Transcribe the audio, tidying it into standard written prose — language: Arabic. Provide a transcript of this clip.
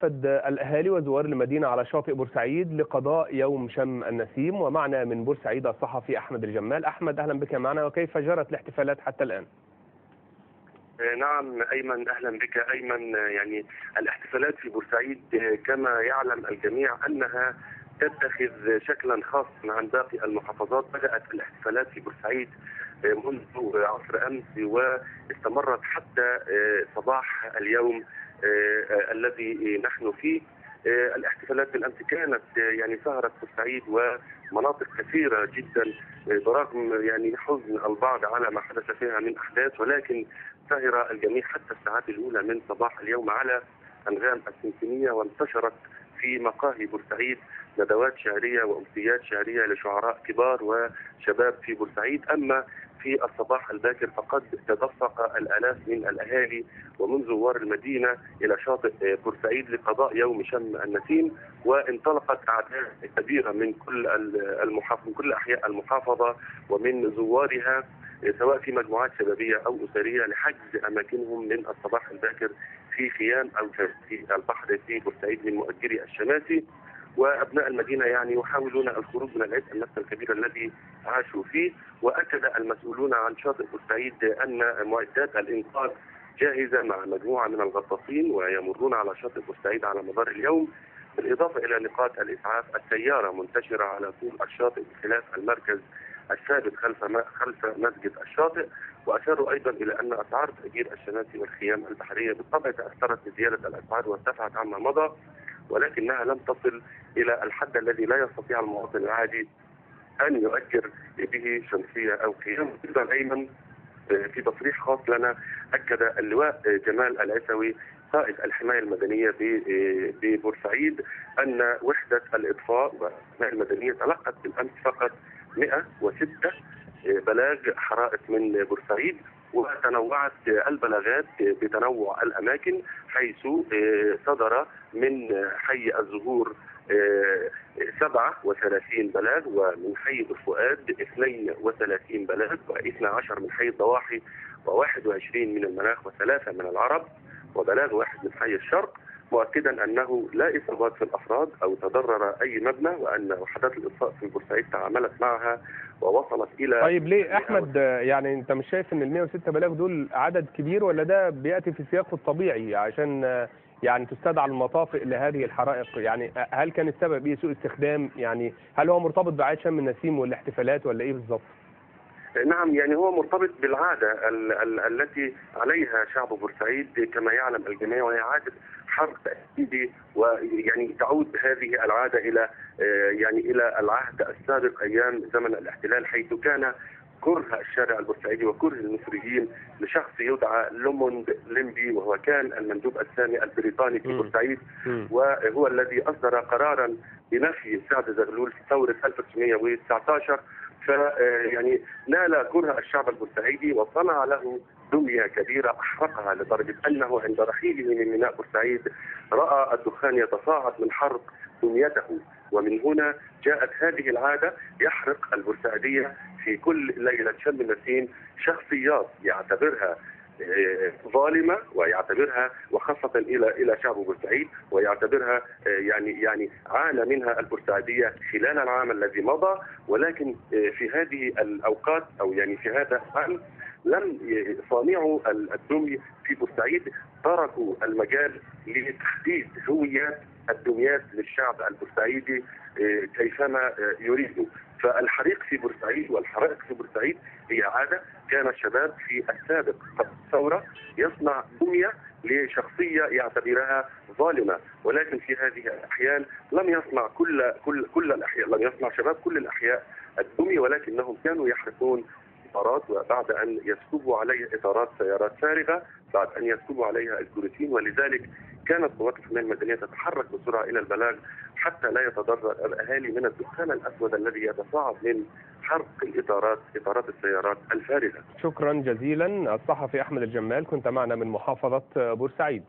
وفد الأهالي وزوار المدينة على شاطئ بورسعيد لقضاء يوم شم النسيم، ومعنا من بورسعيد الصحفي أحمد الجمال. أحمد، أهلا بك معنا، وكيف جرت الاحتفالات حتى الآن؟ نعم أيمن، أهلا بك أيمن. يعني الاحتفالات في بورسعيد كما يعلم الجميع أنها تتخذ شكلا خاصا عن باقي المحافظات. بدأت الاحتفالات في بورسعيد منذ عصر أمس واستمرت حتى صباح اليوم الذي نحن فيه. الاحتفالات بالامس كانت يعني سهرت بورسعيد ومناطق كثيره جدا، برغم يعني حزن البعض على ما حدث فيها من احداث، ولكن سهر الجميع حتى الساعات الاولى من صباح اليوم على انغام السيمفونيه، وانتشرت في مقاهي بورسعيد ندوات شعريه وامسيات شعريه لشعراء كبار وشباب في بورسعيد. اما في الصباح الباكر فقد تدفق الالاف من الاهالي ومن زوار المدينه الى شاطئ بورسعيد لقضاء يوم شم النسيم، وانطلقت اعداد كبيره من كل احياء المحافظه ومن زوارها، سواء في مجموعات شبابيه او اسريه، لحجز اماكنهم من الصباح الباكر في خيام او في البحر في بورسعيد من مؤجري الشماسي. وابناء المدينه يعني يحاولون الخروج من العبء النفسي الكبير الذي عاشوا فيه. واكد المسؤولون عن شاطئ بورسعيد ان معدات الانقاذ جاهزه مع مجموعه من الغطاسين، ويمرون على شاطئ بورسعيد على مدار اليوم، بالاضافه الى نقاط الاسعاف السياره منتشره على طول الشاطئ بخلاف المركز الثابت خلف مسجد الشاطئ. واشاروا ايضا الى ان اسعار تاجير الشماسي والخيام البحريه بالطبع تاثرت بزياده الاسعار وارتفعت عما مضى، ولكنها لم تصل الى الحد الذي لا يستطيع المواطن العادي ان يؤجر به شمسيه او خيام. ايضا ايمن، في تصريح خاص لنا اكد اللواء جمال العسوي قائد الحمايه المدنيه ببورسعيد ان وحده الاطفاء والحمايه المدنيه تلقت بالامس فقط 106 بلاغ حرائق من بورسعيد، وتنوعت البلاغات بتنوع الاماكن، حيث صدر من حي الزهور 37 بلاغ، ومن حي الفؤاد 32 بلاغ، و12 من حي الضواحي، و21 من المناخ، و3 من العرب، وبلاغ واحد من حي الشرق، مؤكدا انه لا اصابات في الافراد او تضرر اي مبنى، وان وحدات الاطفاء في بورسعيد تعاملت معها ووصلت الى. طيب ليه أحمد، يعني أنت مش شايف إن ال 106 بلاغ دول عدد كبير، ولا ده بيأتي في سياقه الطبيعي عشان يعني تستدعى المطافئ لهذه الحرائق؟ يعني هل كان السبب إيه؟ سوء استخدام؟ يعني هل هو مرتبط بعيد شم النسيم والاحتفالات ولا إيه بالظبط؟ نعم، يعني هو مرتبط بالعادة التي عليها شعب بورسعيد كما يعلم الجميع، وهي عادة حرب تأكيدي، ويعني تعود هذه العادة إلى إلى العهد السابق أيام زمن الاحتلال، حيث كان كره الشارع البورسعيدي وكره المصريين لشخص يدعى لوموند ليمبي، وهو كان المندوب الثاني البريطاني في بورسعيد، وهو الذي أصدر قرارا بنفي سعد زغلول في ثورة 1919. فيعني نال كره الشعب البورسعيدي وصنع له دمية كبيرة أحرقها، لدرجة أنه عند رحيله من ميناء بورسعيد رأى الدخان يتصاعد من حرق دميته. ومن هنا جاءت هذه العادة، يحرق البورسعيدية في كل ليلة شم النسيم شخصيات يعتبرها ظالمه، ويعتبرها وخاصه الى شعب بورسعيد، ويعتبرها يعني عانى منها البورسعيديه خلال العام الذي مضى. ولكن في هذه الاوقات او يعني في هذا العام لم صانعوا الدمي في بورسعيد تركوا المجال لتحديد هويات الدميات للشعب البورسعيدي كيفما يريدوا. فالحريق في بورسعيد والحرائق في بورسعيد هي عاده. كان الشباب في السابق قبل الثوره يصنع دميه لشخصيه يعتبرها ظالمه، ولكن في هذه الاحيان لم يصنع كل الاحياء، لم يصنع شباب كل الاحياء الدميه، ولكنهم كانوا يحرقون اطارات، وبعد ان يسكبوا عليها اطارات سيارات فارغه، بعد ان يسكبوا عليها الكروسين. ولذلك كانت قوات الحمايه المدنيه تتحرك بسرعه الى البلاغ حتى لا يتضرر الاهالي من الدخان الاسود الذي يتصاعد من حرق اطارات السيارات الفارغه. شكرا جزيلا. الصحفي أحمد الجمال، كنت معنا من محافظة بورسعيد.